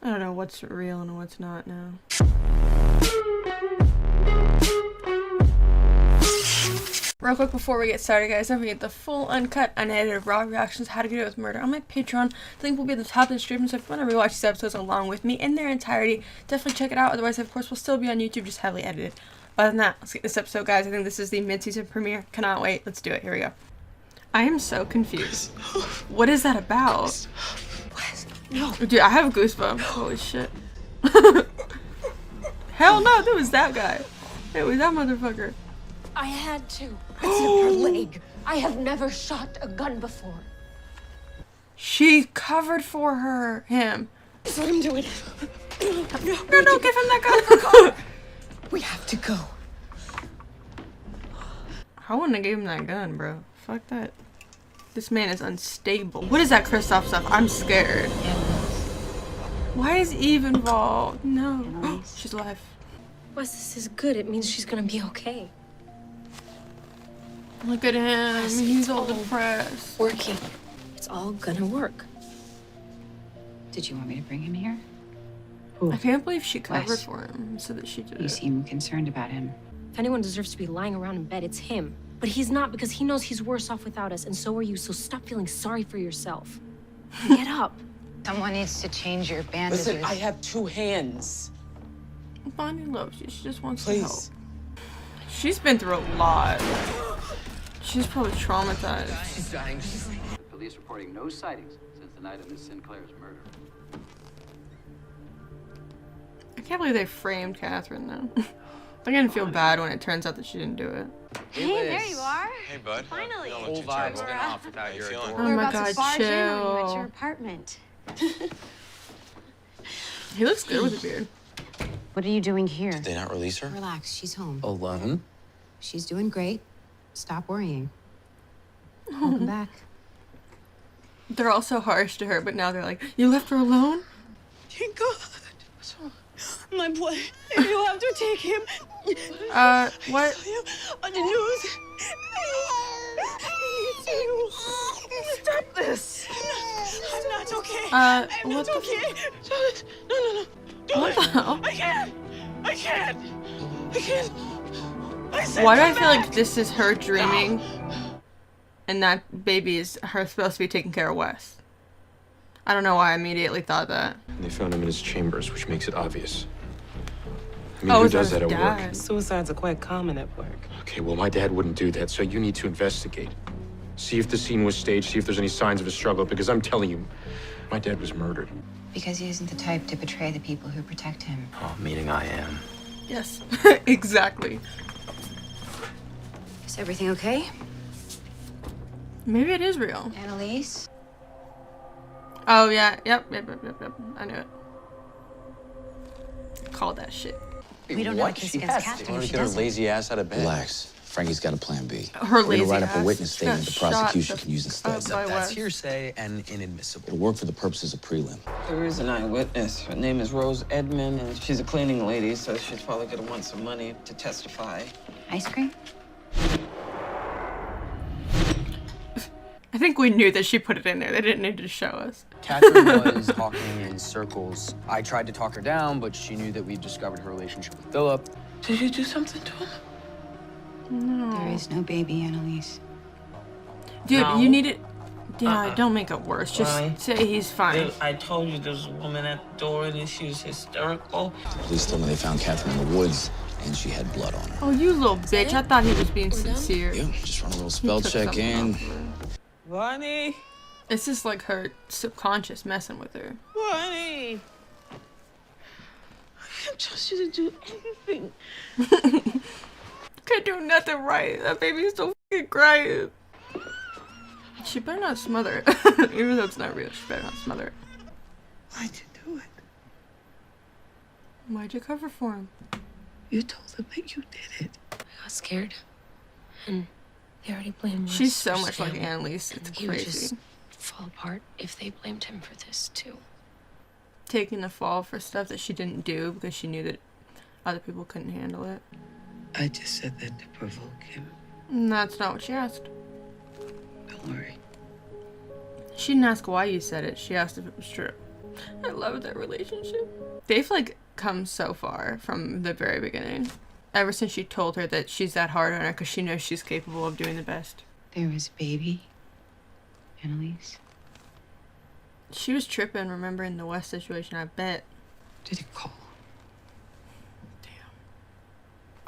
I don't know what's real and what's not now. Real quick before we get started, guys, don't forget the full, uncut, unedited, raw reactions How to Get Away with Murder on my Patreon. The link will be at the top of the description, so if you want to rewatch these episodes along with me in their entirety, definitely check it out. Otherwise, of course, we'll still be on YouTube, just heavily edited. Other than that, let's get this episode, guys. I think this is the mid-season premiere. Cannot wait. Let's do it. Here we go. I am so confused. What is that about? No. Dude, I have goosebumps. Holy shit. Hell no, that was that guy. It was that motherfucker. I had to. It's in her leg. I have never shot a gun before. She covered for him. Just let him do it. No, give him that gun. We have to go. I wouldn't have gave him that gun, bro. Fuck that. This man is unstable. What is that Kristoff stuff? I'm scared. Why is Eve involved? No. She's alive. Wes, this is good. It means she's gonna be okay. Look at him. He's all depressed. Working. It's all gonna work. Did you want me to bring him here? I can't believe she covered Wes. for him so that she did You it. seem concerned about him. If anyone deserves to be lying around in bed, it's him. But he's not, because he knows he's worse off without us, and so are you, so stop feeling sorry for yourself. Get up. Someone needs to change your bandages. Listen, I have 2 hands. Bonnie loves you. She just wants Please. to help. She's been through a lot. She's probably traumatized. She's dying. The police reporting no sightings since the night of Miss Sinclair's murder. I can't believe they framed Catherine, though. I'm gonna feel bad when it turns out that she didn't do it. Hey, there you are. Hey, bud. Finally. You don't Whole look too vibe's terrible. been off without your feeling? Oh We're my about god, to barge in on you at chill. your apartment. He looks good with a beard. What are you doing here? Did they not release her? Relax, she's home. Alone? She's doing great. Stop worrying. Welcome back. They're all so harsh to her, but now they're like, you left her alone? Thank God. My boy, you have to take him. What? You on the news. He needs you. Stop this. I'm not okay. I'm what not the okay. No. What the hell? I can't. I can't. I said Why do I come feel back. like this is her dreaming and that baby is her supposed to be taking care of Wes? I don't know why I immediately thought that. They found him in his chambers, which makes it obvious. I mean, Oh, who is that does his that at work? dad? Suicides are quite common at work. Okay, well, my dad wouldn't do that, so you need to investigate. See if the scene was staged, see if there's any signs of a struggle, because I'm telling you, my dad was murdered. Because he isn't the type to betray the people who protect him. Oh, meaning I am. Yes, exactly. Is everything okay? Maybe it is real. Annalise? Oh, yeah. Yep. I knew it. Called that shit. We don't know if this gets Catherine In if order to she get her doesn't. lazy ass out of bed. Relax. Frankie's got a plan B. Her We're lazy gonna write up a ass witness statement got the prosecution shot can use instead. up by That's Wes. hearsay and inadmissible. It'll work for the purposes of prelim. There is an eyewitness. Her name is Rose Edmond, and she's a cleaning lady, so she's probably gonna want some money to testify. Ice cream? I think we knew that she put it in there. They didn't need to show us. Catherine was talking in circles. I tried to talk her down, but she knew that we'd discovered her relationship with Philip. Did you do something to him? There is no baby, Annalise. Dude, No. you need it. Yeah, don't make it worse. Just Why? say he's fine. I told you there was a woman at the door and she was hysterical. The police told me they found Catherine in the woods and she had blood on her. Oh, you little bitch. I thought he was being sincere. Yeah, just run a little spell Took check something in. off of her. Bonnie, It's just like her subconscious messing with her. Bonnie. I can't trust you to do anything. Can't do nothing right. That baby's still fucking crying. She better not smother it. Even though it's not real, she better not smother it. Why'd you do it? Why'd you cover for him? You told them that you did it. I got scared. And they already blamed Wes She's so for much like stealing. Annalise. It's He would crazy. just fall apart if they blamed him for this, too. Taking the fall for stuff that she didn't do because she knew that other people couldn't handle it. I just said that to provoke him. And that's not what she asked. Don't worry. She didn't ask why you said it. She asked if it was true. I love their relationship. They've like come so far from the very beginning. Ever since she told her that she's that hard on her because she knows she's capable of doing the best. There was a baby, Annalise. She was tripping, remembering the West situation, I bet. Did it call?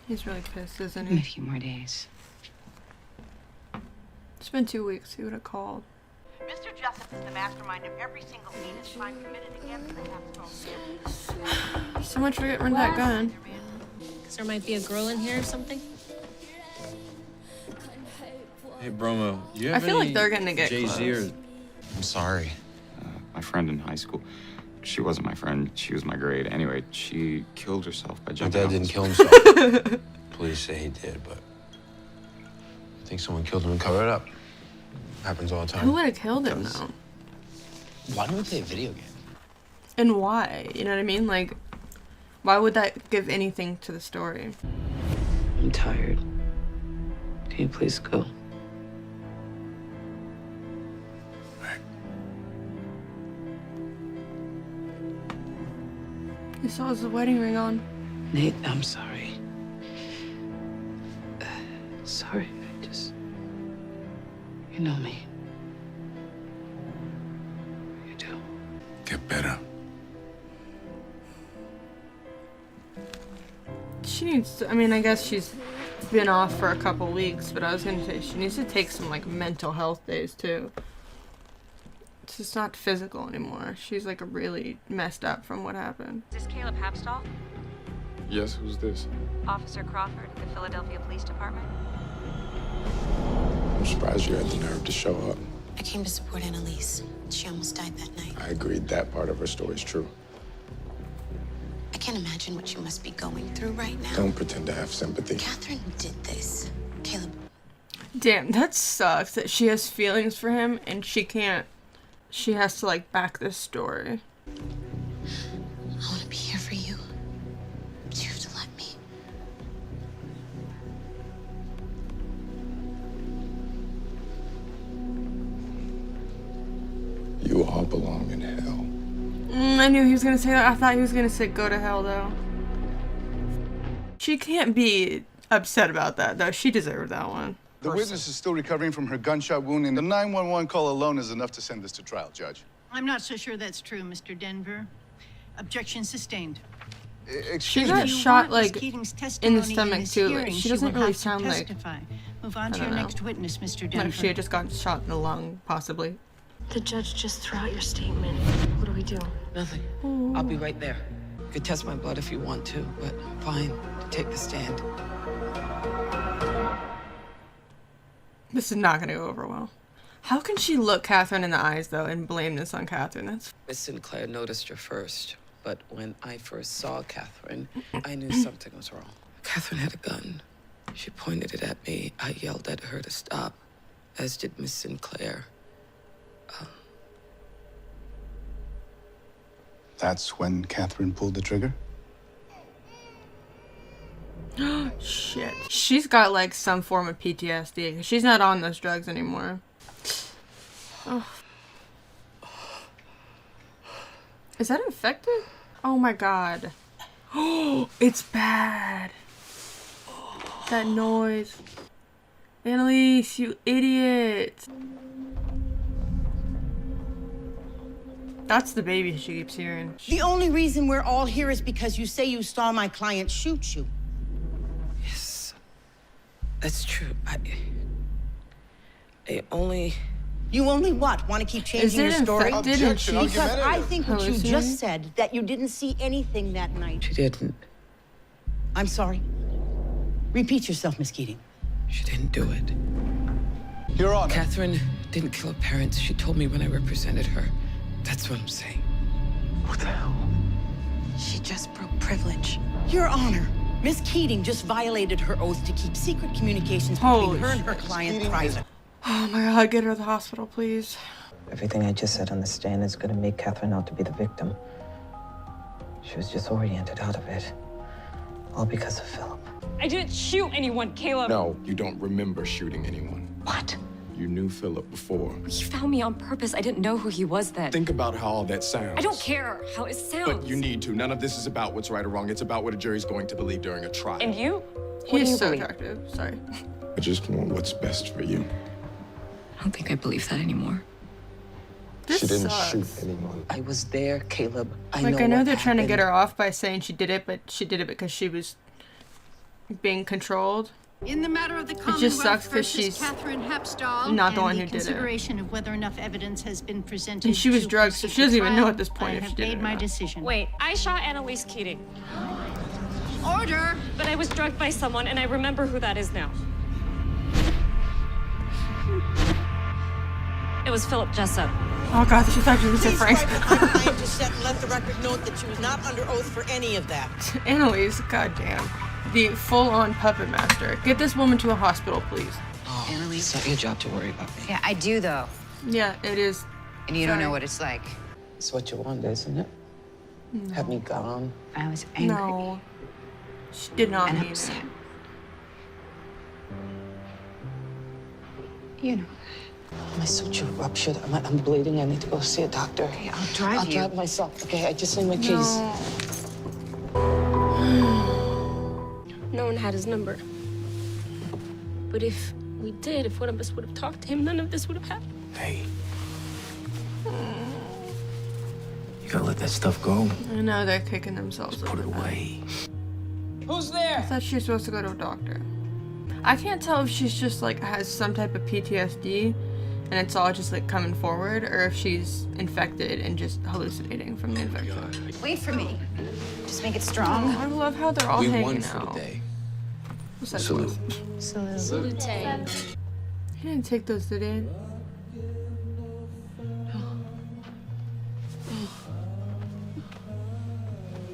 He's really pissed, isn't In a he? few more days. It's been 2 weeks. He would have called. Mr. Jessup is the mastermind of every single heinous crime committed against the Capstone. So much for getting rid of that gun. Because there might be a girl in here or something? Hey, Bromo, you I have feel like any they're gonna get Jay-Z close. or I'm sorry. My friend in high school. She wasn't my friend. She was my grade. Anyway, she killed herself by My jumping dad off didn't this- kill himself. Police say he did, but I think someone killed him and covered it up. Happens all the time. Who would have killed him, though? Why don't we play a video game? And why? You know what I mean? Like, why would that give anything to the story? I'm tired. Can you please go? He saw his wedding ring on. Nate, I'm sorry. Sorry, I just... You know me. You do. Get better. She needs to, I mean, I guess she's been off for a couple weeks, but I was gonna say she needs to take some, like, mental health days, too. It's just not physical anymore. She's, like, really messed up from what happened. Is this Caleb Hapstall? Yes, who's this? Officer Crawford, the Philadelphia Police Department? I'm surprised you had the nerve to show up. I came to support Annalise. She almost died that night. I agreed that part of her story is true. I can't imagine what you must be going through right now. Don't pretend to have sympathy. Catherine did this. Caleb. Damn, that sucks that she has feelings for him and she can't. She has to, like, back this story. I want to be here for you. But you have to let me. You all belong in hell. I knew he was gonna say that. I thought he was gonna say go to hell, though. She can't be upset about that, though. She deserved that one. The witness is still recovering from her gunshot wound, and the 911 call alone is enough to send this to trial, Judge. I'm not so sure that's true, Mr. Denver. Objection sustained. She Excuse got me. shot, like, Keating's in testimony the stomach, this too. hearing, She doesn't will really have to sound like... testify. Move on I to your don't know. next witness, Mr. Like, Denver. if she had just gotten shot in the lung, possibly. The judge just threw out your statement. What do we do? Nothing. I'll be right there. You could test my blood if you want to, but fine. Take the stand. This is not gonna go over well. How can she look Catherine in the eyes, though, and blame this on Catherine? That's... Miss Sinclair noticed her first, but when I first saw Catherine, I knew something was wrong. Catherine had a gun. She pointed it at me. I yelled at her to stop, as did Miss Sinclair. That's when Catherine pulled the trigger? Shit. She's got, like, some form of PTSD. She's not on those drugs anymore. Oh. Is that infected? Oh my god. Oh, it's bad. That noise. Annalise, you idiot. That's the baby she keeps hearing. The only reason we're all here is because you say you saw my client shoot you. Yes, that's true. I only... You only what? Want to keep changing Is your it story? infected and she's Because I think what you hallucinating? just said, that you didn't see anything that night. She didn't. I'm sorry. Repeat yourself, Miss Keating. She didn't do it. Your Honor. Catherine didn't kill her parents. She told me when I represented her. That's what I'm saying. What the hell? She just broke privilege. Your Honor, Miss Keating just violated her oath to keep secret communications Holy between her and her shit. client private. Oh my god, get her to the hospital, please. Everything I just said on the stand is going to make Catherine out to be the victim. She was disoriented out of it. All because of Philip. I didn't shoot anyone, Caleb. No, you don't remember shooting anyone. What? You knew Philip before. He found me on purpose. I didn't know who he was then. Think about how all that sounds. I don't care how it sounds. But you need to. None of this is about what's right or wrong. It's about what a jury's going to believe during a trial. And you? He's so attractive. Sorry. I just want what's best for you. I don't think I believe that anymore. This She didn't sucks. shoot anyone. I was there, Caleb. I I know what they're trying to get happened. her off by saying she did it, but she did it because she was being controlled. In the matter of the It Commonwealth just sucks because versus she's Catherine Hapstall not the and one who did it. consideration of whether enough evidence has been presented. And she was to drugged, so proceed she doesn't to even know trial. at this point I if she have did it made or my not. decision. Wait, I shot Annalise Keating. Order! But I was drugged by someone, and I remember who that is now. It was Philip Jessup. Oh god, she thought she was Please Frank. write what my client just said and let the record note that she was not under oath for any of that. Annalise, goddamn. The full-on puppet master. Get this woman to a hospital, please. Oh, it's not your job to worry about me. Yeah, I do, though. Yeah, it is. And you don't Sorry. know what it's like. It's what you want, isn't it? No. Have me gone. I was angry. No. She did not And mean upset. it. You know. My suture ruptured. I'm bleeding. I need to go see a doctor. Okay, I'll drive you. I'll drive myself. Okay, I just need my keys. No one had his number. But if we did, if one of us would have talked to him, none of this would have happened. Hey. You gotta let that stuff go. I know they're kicking themselves Put it over that. away. Who's I there? thought she was supposed to go to a doctor. I can't tell if she's just like has some type of PTSD and it's all just like coming forward, or if she's infected and just hallucinating from the infection. Wait for me. Just make it strong. I love how they're all We hanging won for out. the day. What's that Salute. voice? Salute. He didn't take those, did he?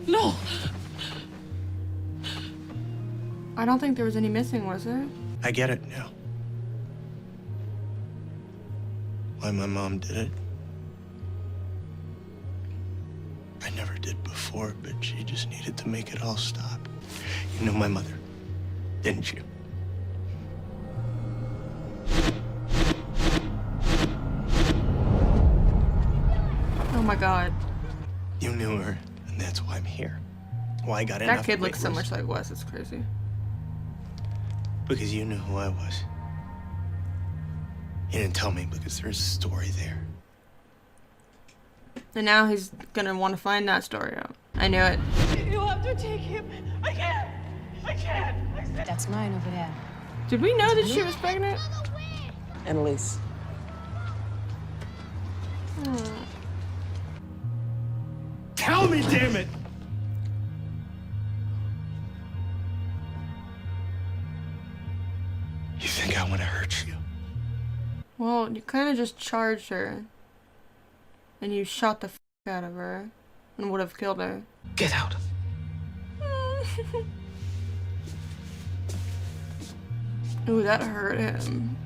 No. I don't think there was any missing, was there? I get it now. Why my mom did it. I never did before, but she just needed to make it all stop. You knew my mother, didn't you? Oh my god. You knew her, and that's why I'm here. Why I got enough That kid looks so waitlist. much like Wes, it's crazy. Because you knew who I was. You didn't tell me because there's a story there. And now he's gonna want to find that story out. I knew it. You'll have to take him. I can't. I can't. That's mine over there. Did we know that she was pregnant? Annalise. Tell me, damn it! You think I want to hurt you? Well, you kind of just charged her. And you shot the f out of her. And would have killed her. Get out. Ooh, that hurt him.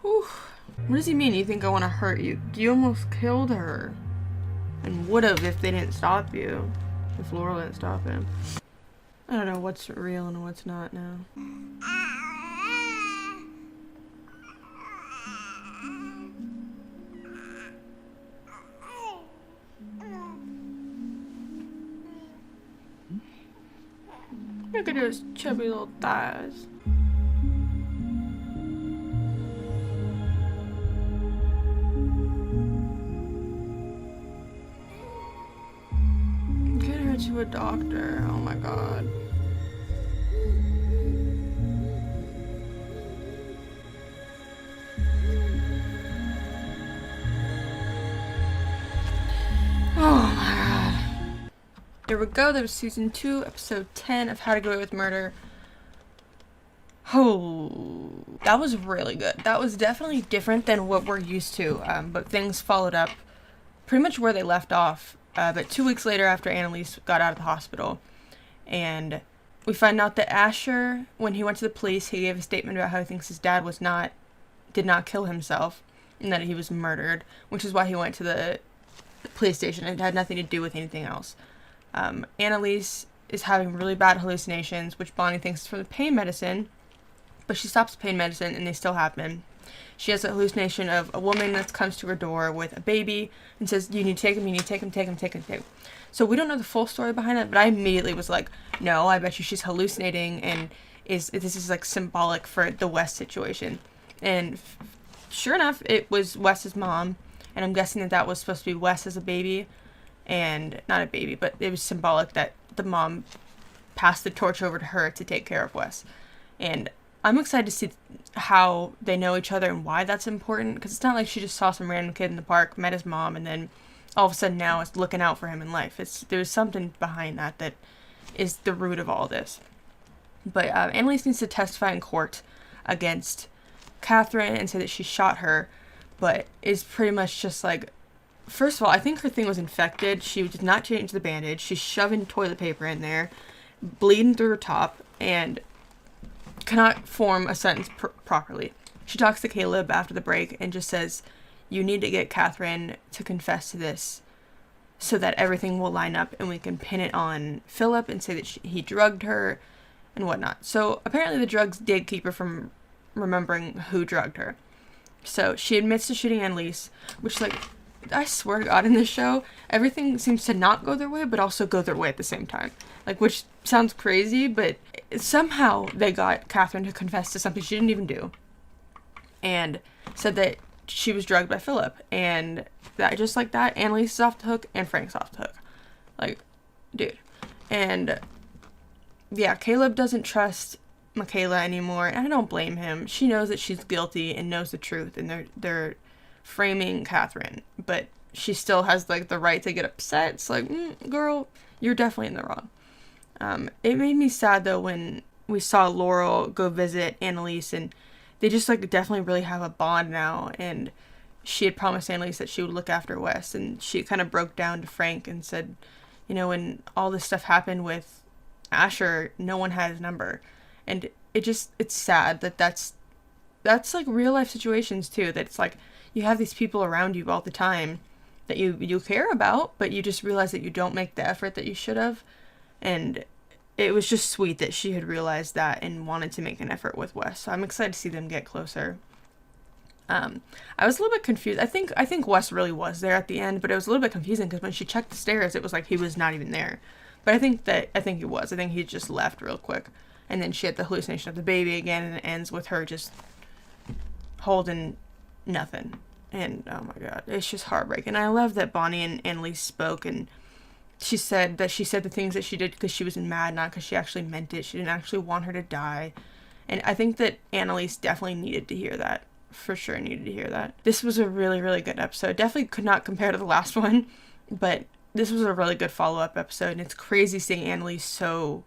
Whew. What does he mean? You think I want to hurt you? You almost killed her. And would have if they didn't stop you. If Laurel didn't stop him. I don't know what's real and what's not now. Look at those chubby little thighs. Get her to a doctor. Oh my god. Oh my god. There we go. That was season 2, episode 10 of How to Get Away with Murder. Oh, that was really good. That was definitely different than what we're used to, but things followed up pretty much where they left off. But 2 weeks later, after Annalise got out of the hospital, and we find out that Asher, when he went to the police, he gave a statement about how he thinks his dad did not kill himself, and that he was murdered, which is why he went to the police station. It had nothing to do with anything else. Annalise is having really bad hallucinations, which Bonnie thinks is from the pain medicine, but she stops pain medicine and they still happen. She has a hallucination of a woman that comes to her door with a baby and says, you need to take him, you need to take him, take him, take him, take him. So we don't know the full story behind that, but I immediately was like, no, I bet you she's hallucinating and this is like symbolic for the Wes situation. And sure enough, it was Wes's mom, and I'm guessing that was supposed to be Wes as a baby, and not a baby, but it was symbolic that the mom passed the torch over to her to take care of Wes. And I'm excited to see how they know each other and why that's important, because it's not like she just saw some random kid in the park, met his mom, and then all of a sudden now is looking out for him in life. There's something behind that is the root of all this. But Annalise needs to testify in court against Catherine and say that she shot her, but is pretty much just like, first of all, I think her thing was infected. She did not change the bandage. She's shoving toilet paper in there, bleeding through her top, and cannot form a sentence properly. She talks to Caleb after the break and just says, you need to get Catherine to confess to this so that everything will line up and we can pin it on Philip and say that he drugged her and whatnot. So apparently the drugs did keep her from remembering who drugged her. So she admits to shooting Annalise, which, like, I swear to God, in this show, everything seems to not go their way, but also go their way at the same time. Like, which sounds crazy, but somehow they got Catherine to confess to something she didn't even do. And said that she was drugged by Philip. And that, just like that, Annalise is off the hook and Frank's off the hook. Like, dude. And yeah, Caleb doesn't trust Michaela anymore, and I don't blame him. She knows that she's guilty and knows the truth, and they're framing Catherine, but she still has like the right to get upset. It's like, girl, you're definitely in the wrong. It made me sad though when we saw Laurel go visit Annalise, and they just like definitely really have a bond now. And she had promised Annalise that she would look after Wes, and she kind of broke down to Frank and said, you know, when all this stuff happened with Asher, no one had his number. And it's sad that that's like real life situations too, that it's like you have these people around you all the time that you care about, but you just realize that you don't make the effort that you should have. And it was just sweet that she had realized that and wanted to make an effort with Wes. So I'm excited to see them get closer. I was a little bit confused. I think Wes really was there at the end, but it was a little bit confusing because when she checked the stairs, it was like he was not even there. But I think he was. I think he just left real quick. And then she had the hallucination of the baby again, and it ends with her just holding nothing. And oh my God, it's just heartbreaking. I love that Bonnie and Annalise spoke, and she said the things that she did because she was mad, not because she actually meant it. She didn't actually want her to die. And I think that Annalise definitely needed to hear that. For sure needed to hear that. This was a really, really good episode. Definitely could not compare to the last one, but this was a really good follow-up episode, and it's crazy seeing Annalise so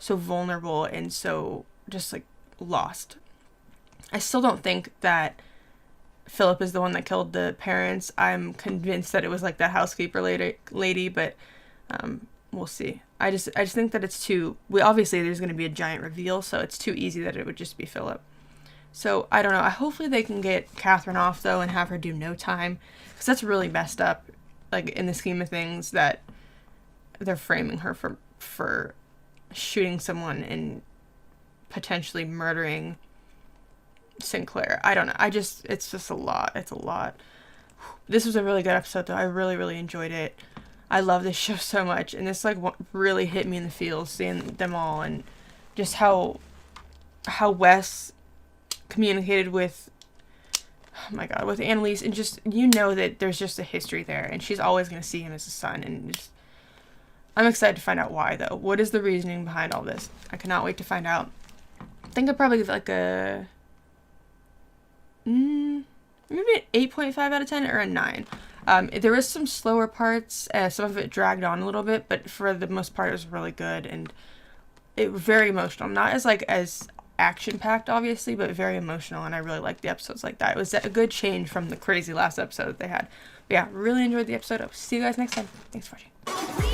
vulnerable and so just like lost. I still don't think that Philip is the one that killed the parents. I'm convinced that it was like that housekeeper lady, but we'll see. I just think that it's obviously there's going to be a giant reveal, so it's too easy that it would just be Philip. So I don't know. Hopefully they can get Catherine off though and have her do no time, because that's really messed up. Like in the scheme of things that they're framing her for shooting someone and potentially murdering Sinclair. I don't know. It's just a lot. It's a lot. This was a really good episode though. I really, really enjoyed it. I love this show so much, and this like really hit me in the feels seeing them all, and just how Wes communicated with, oh my God, with Annalise, and just, you know that there's just a history there, and she's always going to see him as a son, and just, I'm excited to find out why, though. What is the reasoning behind all this? I cannot wait to find out. I think I'd probably give like a, maybe an 8.5 out of 10 or a 9. There was some slower parts, some of it dragged on a little bit, but for the most part it was really good, and it was very emotional. Not as action-packed, obviously, but very emotional, and I really liked the episodes like that. It was a good change from the crazy last episode that they had. But yeah, really enjoyed the episode. I'll see you guys next time. Thanks for watching.